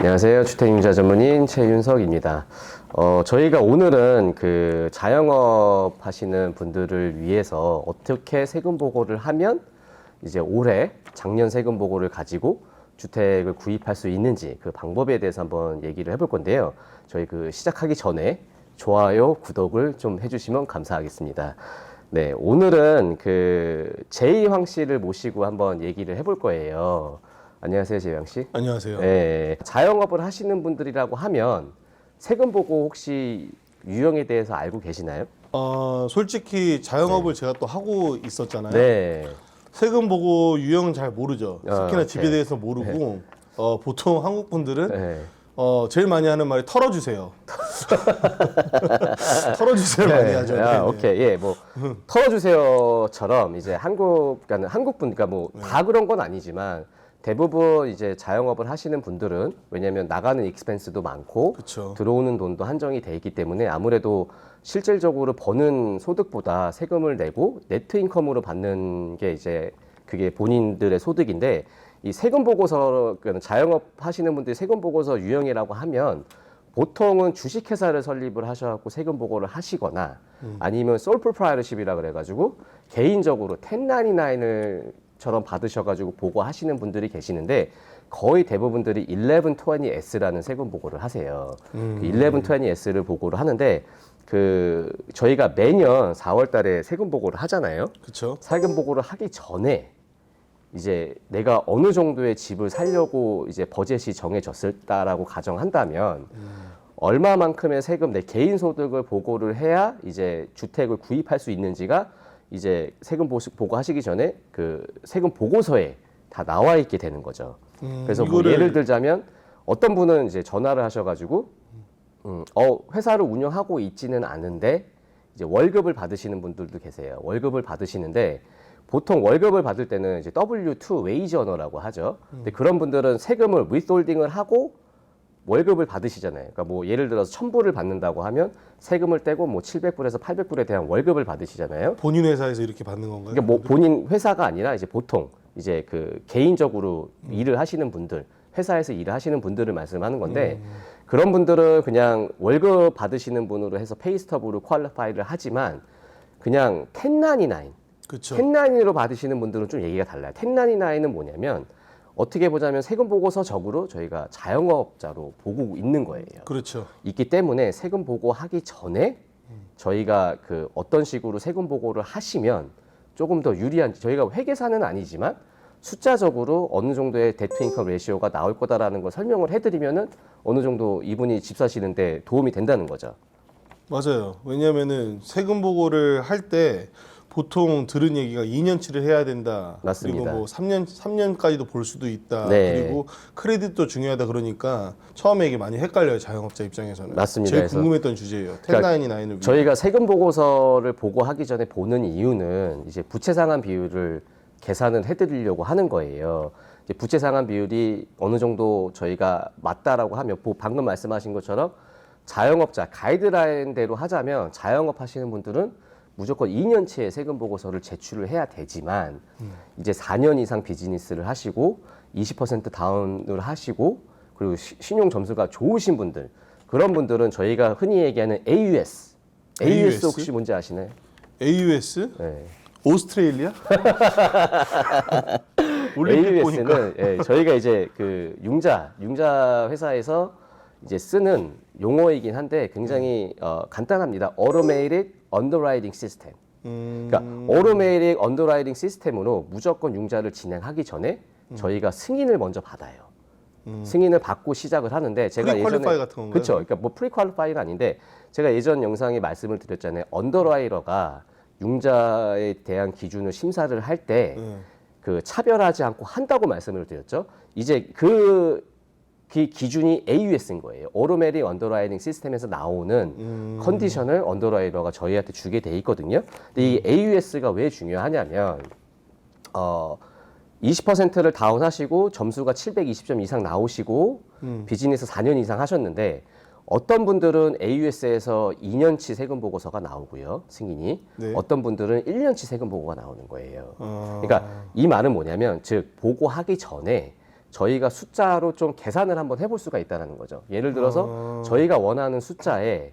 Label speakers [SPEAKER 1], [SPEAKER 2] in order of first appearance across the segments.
[SPEAKER 1] 안녕하세요. 주택융자 전문인 최윤석입니다. 저희가 오늘은 그 자영업 하시는 분들을 위해서 어떻게 세금 보고를 하면 이제 올해 작년 세금 보고를 가지고 주택을 구입할 수 있는지 그 방법에 대해서 한번 얘기를 해볼 건데요. 저희 그 시작하기 전에 좋아요, 구독을 좀 해주시면 감사하겠습니다. 네, 오늘은 그 제이황 씨를 모시고 한번 얘기를 해볼 거예요. 안녕하세요, 제이황 씨.
[SPEAKER 2] 안녕하세요.
[SPEAKER 1] 네, 자영업을 하시는 분들이라고 하면 세금 보고 혹시 유형에 대해서 알고 계시나요?
[SPEAKER 2] 솔직히 자영업을 제가 또 하고 있었잖아요.
[SPEAKER 1] 네.
[SPEAKER 2] 세금 보고 유형은 잘 모르죠. 특히나 집에
[SPEAKER 1] 오케이.
[SPEAKER 2] 대해서 모르고 보통 한국 분들은
[SPEAKER 1] 네.
[SPEAKER 2] 제일 많이 하는 말이 털어주세요. 털어주세요 많이 하죠. 네, 네.
[SPEAKER 1] 오케이. 예, 뭐 털어주세요처럼 이제 그러니까 한국 분, 그러니까 뭐 다 그런 건 아니지만 대부분 이제 자영업을 하시는 분들은 왜냐하면 나가는 익스펜스도 많고
[SPEAKER 2] 그쵸.
[SPEAKER 1] 들어오는 돈도 한정이 돼 있기 때문에 아무래도 실질적으로 버는 소득보다 세금을 내고 네트 인컴으로 받는 게 이제 그게 본인들의 소득인데 이 세금 보고서 그러니까 자영업 하시는 분들이 세금 보고서 유형이라고 하면 보통은 주식회사를 설립을 하셔갖고 세금 보고를 하시거나 아니면 솔 프로프라이터십이라 그래가지고 개인적으로 1099을 처럼 받으셔가지고 보고하시는 분들이 계시는데 거의 대부분들이 1120S라는 세금 보고를 하세요. 그 1120S를 보고를 하는데 그 저희가 매년 4월달에 세금 보고를 하잖아요.
[SPEAKER 2] 그렇죠.
[SPEAKER 1] 세금 보고를 하기 전에 이제 내가 어느 정도의 집을 살려고 이제 버젯이 정해졌을까라고 가정한다면 얼마만큼의 세금 내 개인 소득을 보고를 해야 이제 주택을 구입할 수 있는지가 이제 세금 보고 하시기 전에 그 세금 보고서에 다 나와 있게 되는 거죠. 그래서 뭐 예를 들자면 어떤 분은 이제 전화를 하셔가지고 회사를 운영하고 있지는 않은데 이제 월급을 받으시는 분들도 계세요. 월급을 받으시는데 보통 월급을 받을 때는 이제 W2 웨이지 어너라고 하죠. 근데 그런 분들은 세금을 withholding을 하고 월급을 받으시잖아요. 그러니까 뭐 예를 들어서 1,000불을 받는다고 하면 세금을 떼고 뭐 700불에서 800불에 대한 월급을 받으시잖아요.
[SPEAKER 2] 본인 회사에서 이렇게 받는 건가요?
[SPEAKER 1] 그러니까 뭐 본인 회사가 아니라 이제 보통 이제 그 개인적으로 일을 하시는 분들, 회사에서 일을 하시는 분들을 말씀하는 건데 그런 분들은 그냥 월급 받으시는 분으로 해서 페이스톱으로 퀄리파이를 하지만 그냥 1099,
[SPEAKER 2] 그렇죠.
[SPEAKER 1] 1099로 받으시는 분들은 좀 얘기가 달라요. 1099는 뭐냐면 어떻게 보자면 세금 보고서적으로 저희가 자영업자로 보고 있는 거예요.
[SPEAKER 2] 그렇죠.
[SPEAKER 1] 있기 때문에 세금 보고하기 전에 저희가 그 어떤 식으로 세금 보고를 하시면 조금 더 유리한 저희가 회계사는 아니지만 숫자적으로 어느 정도의 데트 인컴 레시오가 나올 거다라는 걸 설명을 해드리면은 어느 정도 이분이 집 사시는데 도움이 된다는 거죠.
[SPEAKER 2] 맞아요. 왜냐하면은 세금 보고를 할 때 보통 들은 얘기가 2년치를 해야 된다.
[SPEAKER 1] 맞습니다.
[SPEAKER 2] 그리고 뭐 3년까지도 볼 수도 있다.
[SPEAKER 1] 네.
[SPEAKER 2] 그리고 크레딧도 중요하다 그러니까 처음에 이게 많이 헷갈려요. 자영업자 입장에서는.
[SPEAKER 1] 맞습니다.
[SPEAKER 2] 제일
[SPEAKER 1] 그래서
[SPEAKER 2] 궁금했던 주제예요.
[SPEAKER 1] 그러니까
[SPEAKER 2] 1099을
[SPEAKER 1] 저희가 세금 보고서를 보고하기 전에 보는 이유는 이제 부채 상환 비율을 계산을 해드리려고 하는 거예요. 이제 부채 상환 비율이 어느 정도 저희가 맞다라고 하면 방금 말씀하신 것처럼 자영업자 가이드라인대로 하자면 자영업 하시는 분들은 무조건 2년치의 세금 보고서를 제출을 해야 되지만 이제 4년 이상 비즈니스를 하시고 20% 다운을 하시고 그리고 신용 점수가 좋으신 분들 그런 분들은 저희가 흔히 얘기하는 AUS 혹시 뭔지 아시나요?
[SPEAKER 2] AUS?
[SPEAKER 1] 네.
[SPEAKER 2] 오스트레일리아? 올림픽 보니까.
[SPEAKER 1] AUS는 예, 저희가 이제 그 융자 회사에서 이제 쓰는 용어이긴 한데 굉장히 간단합니다. Automated Underwriting System. 그러니까 Automated Underwriting System으로 무조건 융자를 진행하기 전에 저희가 승인을 먼저 받아요. 승인을 받고 시작을 하는데 제가 예전에
[SPEAKER 2] 프리퀄리파이 같은 건가요?
[SPEAKER 1] 그렇죠. 그러니까 뭐 프리퀄리파이는 아닌데 제가 예전 영상에 말씀을 드렸잖아요. 언더라이터가 융자에 대한 기준을 심사를 할 때 그 차별하지 않고 한다고 말씀을 드렸죠. 이제 그 기준이 AUS인 거예요. Automatic Underwriting System에서 나오는 컨디션을 언더라이터가 저희한테 주게 돼 있거든요. 근데 이 AUS가 왜 중요하냐면 20%를 다운하시고 점수가 720점 이상 나오시고 비즈니스 4년 이상 하셨는데 어떤 분들은 AUS에서 2년치 세금 보고서가 나오고요, 승인이.
[SPEAKER 2] 네.
[SPEAKER 1] 어떤 분들은 1년치 세금 보고가 나오는 거예요. 그러니까 이 말은 뭐냐면 즉 보고하기 전에 저희가 숫자로 좀 계산을 한번 해볼 수가 있다는 거죠. 예를 들어서 저희가 원하는 숫자에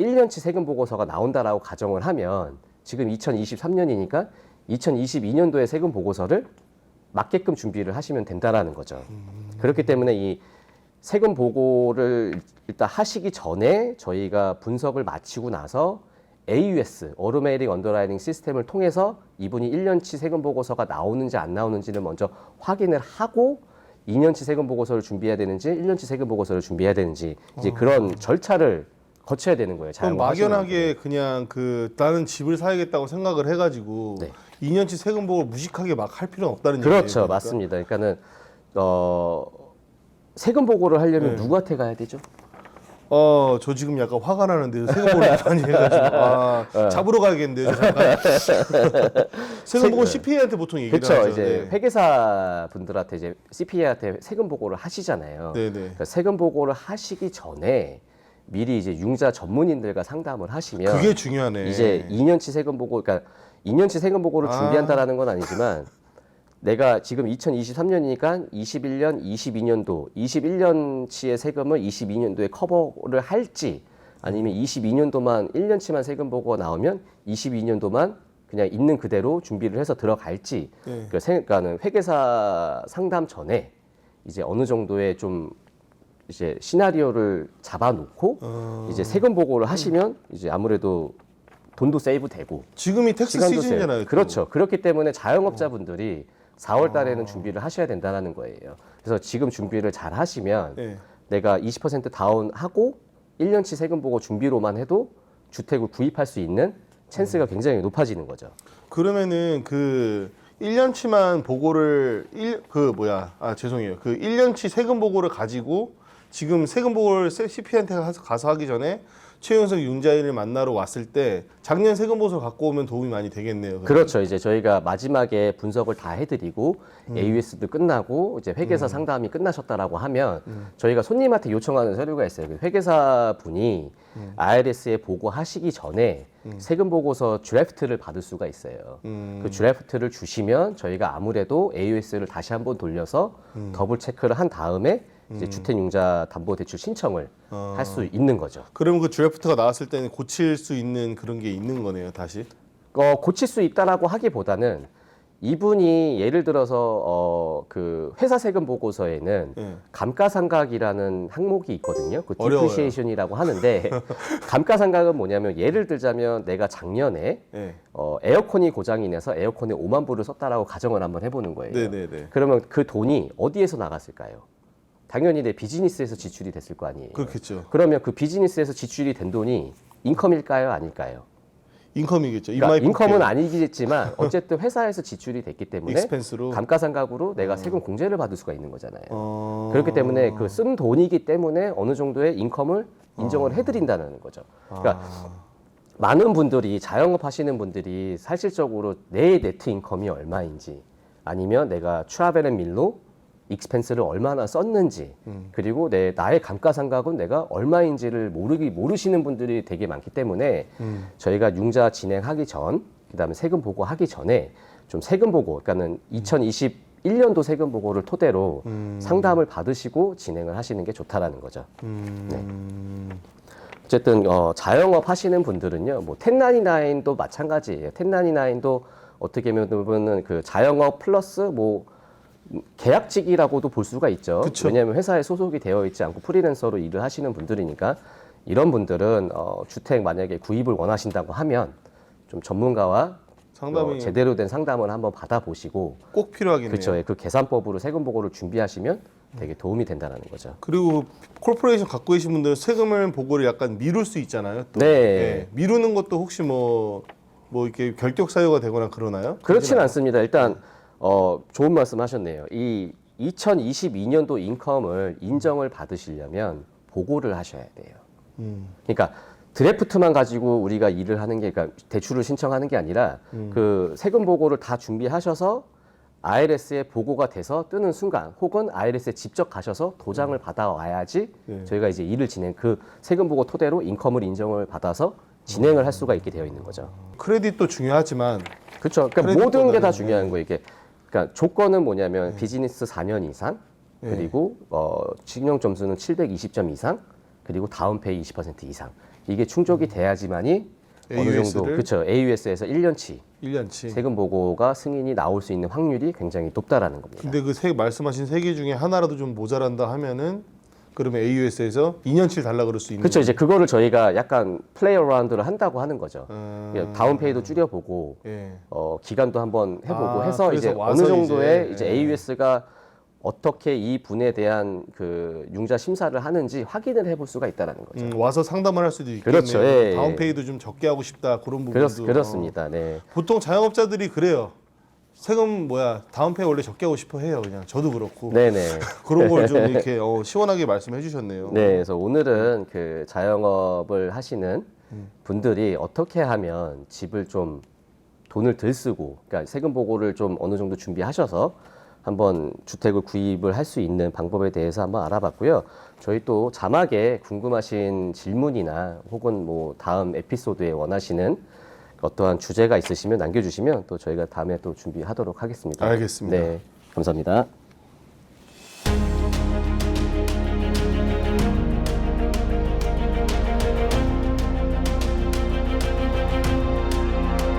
[SPEAKER 1] 1년치 세금 보고서가 나온다라고 가정을 하면 지금 2023년이니까 2022년도의 세금 보고서를 맞게끔 준비를 하시면 된다라는 거죠. 그렇기 때문에 이 세금 보고를 일단 하시기 전에 저희가 분석을 마치고 나서 AUS, Automatic Underwriting 시스템을 통해서 이분이 1년치 세금 보고서가 나오는지 안 나오는지를 먼저 확인을 하고 2년치 세금 보고서를 준비해야 되는지 1년치 세금 보고서를 준비해야 되는지 이제 그런 절차를 거쳐야 되는 거예요.
[SPEAKER 2] 그럼 막연하게 그냥 나는 집을 사야겠다고 생각을 해가지고
[SPEAKER 1] 네.
[SPEAKER 2] 2년치 세금 보고를 무식하게 막 할 필요는 없다는 얘기예요.
[SPEAKER 1] 그렇죠,
[SPEAKER 2] 그러니까?
[SPEAKER 1] 맞습니다. 그러니까는 세금 보고를 하려면 누구한테 가야 되죠?
[SPEAKER 2] 저 지금 약간 화가 나는데요. 세금 보고를 많이 해가지고 잡으러 가야겠는데요. 잠깐. 세금 보고 CPA한테 보통 얘기를
[SPEAKER 1] 그렇죠.
[SPEAKER 2] 하죠.
[SPEAKER 1] 이제
[SPEAKER 2] 네.
[SPEAKER 1] 회계사 분들한테 이제 CPA한테 세금 보고를 하시잖아요.
[SPEAKER 2] 네네.
[SPEAKER 1] 그러니까 세금 보고를 하시기 전에 미리 이제 융자 전문인들과 상담을 하시면
[SPEAKER 2] 그게 중요하네.
[SPEAKER 1] 이제 2년치 세금 보고, 그러니까 2년치 세금 보고를 준비한다라는 건 아니지만 내가 지금 2023년이니까 21년, 22년도, 21년치의 세금을 22년도에 커버를 할지 아니면 22년도만 1년치만 세금 보고가 나오면 22년도만 그냥 있는 그대로 준비를 해서 들어갈지
[SPEAKER 2] 네.
[SPEAKER 1] 그러니까는 회계사 상담 전에 이제 어느 정도의 좀 이제 시나리오를 잡아놓고 이제 세금 보고를 하시면 이제 아무래도 돈도 세이브 되고
[SPEAKER 2] 지금이 텍스
[SPEAKER 1] 시간도
[SPEAKER 2] 시즌이잖아요. 또.
[SPEAKER 1] 그렇죠. 그렇기 때문에 자영업자분들이 4월 달에는 준비를 하셔야 된다는 거예요. 그래서 지금 준비를 잘 하시면
[SPEAKER 2] 네.
[SPEAKER 1] 내가 20% 다운하고 1년치 세금 보고 준비로만 해도 주택을 구입할 수 있는 찬스가 굉장히 높아지는 거죠.
[SPEAKER 2] 그러면은 1년치만 보고를 죄송해요. 1년치 세금 보고를 가지고 지금 세금 보고를 CP한테 가서 하기 전에 최윤석 융자인을 만나러 왔을 때 작년 세금 보고서 갖고 오면 도움이 많이 되겠네요.
[SPEAKER 1] 그렇죠. 이제 저희가 마지막에 분석을 다 해드리고 AUS도 끝나고 이제 회계사 상담이 끝나셨다라고 하면 저희가 손님한테 요청하는 서류가 있어요. 그 회계사 분이 IRS에 보고하시기 전에 세금 보고서 드래프트를 받을 수가 있어요. 그 드래프트를 주시면 저희가 아무래도 AUS를 다시 한번 돌려서 더블 체크를 한 다음에 이제 주택융자담보대출 신청을 할 수 있는 거죠.
[SPEAKER 2] 그럼 그 드래프트가 나왔을 때는 고칠 수 있는 그런 게 있는 거네요, 다시.
[SPEAKER 1] 고칠 수 있다라고 하기보다는 이분이 예를 들어서 그 회사 세금 보고서에는
[SPEAKER 2] 네.
[SPEAKER 1] 감가상각이라는 항목이 있거든요. 그
[SPEAKER 2] 어려워요.
[SPEAKER 1] 디프리시에이션이라고 하는데 감가상각은 뭐냐면 예를 들자면 내가 작년에
[SPEAKER 2] 네.
[SPEAKER 1] 에어컨이 고장이 나서 에어컨에 5만 불을 썼다라고 가정을 한번 해보는 거예요.
[SPEAKER 2] 네네네.
[SPEAKER 1] 그러면 그 돈이 어디에서 나갔을까요? 당연히 내 비즈니스에서 지출이 됐을 거 아니에요.
[SPEAKER 2] 그렇겠죠.
[SPEAKER 1] 그러면 그 비즈니스에서 지출이 된 돈이 인컴일까요? 아닐까요?
[SPEAKER 2] 인컴이겠죠.
[SPEAKER 1] 그러니까 인컴은 아니겠지만 어쨌든 회사에서 지출이 됐기 때문에
[SPEAKER 2] 익스펜스로.
[SPEAKER 1] 감가상각으로 내가 세금 공제를 받을 수가 있는 거잖아요. 그렇기
[SPEAKER 2] 어...
[SPEAKER 1] 때문에 그 쓴 돈이기 때문에 어느 정도의 인컴을 인정을 해드린다는 거죠. 그러니까 많은 분들이 자영업 하시는 분들이 사실적으로 내 네트 인컴이 얼마인지 아니면 내가 트래블 앤 밀로 익스펜스를 얼마나 썼는지 그리고 나의 감가상각은 내가 얼마인지를 모르시는 분들이 되게 많기 때문에 저희가 융자 진행하기 전 그다음에 세금 보고 하기 전에 좀 세금 보고 그러니까는 2021년도 세금 보고를 토대로 상담을 받으시고 진행을 하시는 게 좋다라는 거죠. 네. 어쨌든 자영업 하시는 분들은요, 뭐 1099도 마찬가지예요. 1099도 어떻게 보면은 그 자영업 플러스 뭐 계약직이라고도 볼 수가 있죠.
[SPEAKER 2] 그쵸.
[SPEAKER 1] 왜냐하면 회사에 소속이 되어 있지 않고 프리랜서로 일을 하시는 분들이니까 이런 분들은 주택 만약에 구입을 원하신다고 하면 좀 전문가와
[SPEAKER 2] 상담이
[SPEAKER 1] 제대로 된 상담을 한번 받아보시고
[SPEAKER 2] 꼭 필요하겠네요.
[SPEAKER 1] 그렇죠. 그 계산법으로 세금 보고를 준비하시면 되게 도움이 된다는 거죠.
[SPEAKER 2] 그리고 코퍼레이션 갖고 계신 분들은 세금을 보고를 약간 미룰 수 있잖아요. 또.
[SPEAKER 1] 네.
[SPEAKER 2] 미루는 것도 혹시 뭐 이렇게 결격 사유가 되거나 그러나요?
[SPEAKER 1] 그렇지는 않습니다. 일단 좋은 말씀 하셨네요. 이 2022년도 인컴을 인정을 받으시려면 보고를 하셔야 돼요. 그러니까 드래프트만 가지고 우리가 일을 하는 게, 그러니까 대출을 신청하는 게 아니라 그 세금 보고를 다 준비하셔서 IRS에 보고가 돼서 뜨는 순간 혹은 IRS에 직접 가셔서 도장을 받아와야지
[SPEAKER 2] 네.
[SPEAKER 1] 저희가 이제 일을 그 세금 보고 토대로 인컴을 인정을 받아서 진행을 할 수가 있게 되어 있는 거죠.
[SPEAKER 2] 크레딧도 중요하지만
[SPEAKER 1] 그렇죠. 그러니까
[SPEAKER 2] 크레딧보다는
[SPEAKER 1] 모든 게 다 중요한 거예요. 이게 그러니까 조건은 뭐냐면 비즈니스 4년 이상, 그리고 신용 점수는 720점 이상, 그리고 다운페이 20% 이상. 이게 충족이 돼야지만이 어느 정도 그렇죠. AUS에서 1년치
[SPEAKER 2] 1년치.
[SPEAKER 1] 세금 보고가 승인이 나올 수 있는 확률이 굉장히 높다라는 겁니다.
[SPEAKER 2] 근데 그 말씀하신 세 개 중에 하나라도 좀 모자란다 하면은 그러면 AUS에서 2년치를 달라 그럴 수 있는
[SPEAKER 1] 그렇죠. 이제 그거를 저희가 약간 플레이 어라운드를 한다고 하는 거죠. 다운페이도 줄여보고
[SPEAKER 2] 예.
[SPEAKER 1] 기간도 한번 해보고
[SPEAKER 2] 아,
[SPEAKER 1] 해서
[SPEAKER 2] 그래서
[SPEAKER 1] 이제 어느
[SPEAKER 2] 와서
[SPEAKER 1] 정도의
[SPEAKER 2] 이제,
[SPEAKER 1] 이제
[SPEAKER 2] 예.
[SPEAKER 1] AUS가 어떻게 이 분에 대한 그 융자 심사를 하는지 확인을 해볼 수가 있다라는 거죠.
[SPEAKER 2] 와서 상담을 할 수도 있겠네요.
[SPEAKER 1] 그렇죠. 예, 예.
[SPEAKER 2] 다운페이도 좀 적게 하고 싶다 그런 부분도.
[SPEAKER 1] 그렇습니다. 네.
[SPEAKER 2] 보통 자영업자들이 그래요. 세금 다운페이 원래 적게 하고 싶어 해요. 그냥 저도 그렇고.
[SPEAKER 1] 네네.
[SPEAKER 2] 그런 걸 좀 이렇게 시원하게 말씀해 주셨네요.
[SPEAKER 1] 네, 그래서 오늘은 그 자영업을 하시는 분들이 어떻게 하면 집을 좀 돈을 덜 쓰고, 그러니까 세금 보고를 좀 어느 정도 준비하셔서 한번 주택을 구입을 할 수 있는 방법에 대해서 한번 알아봤고요. 저희 또 자막에 궁금하신 질문이나 혹은 뭐 다음 에피소드에 원하시는 어떠한 주제가 있으시면 남겨주시면 또 저희가 다음에 또 준비하도록 하겠습니다.
[SPEAKER 2] 알겠습니다.
[SPEAKER 1] 네, 감사합니다.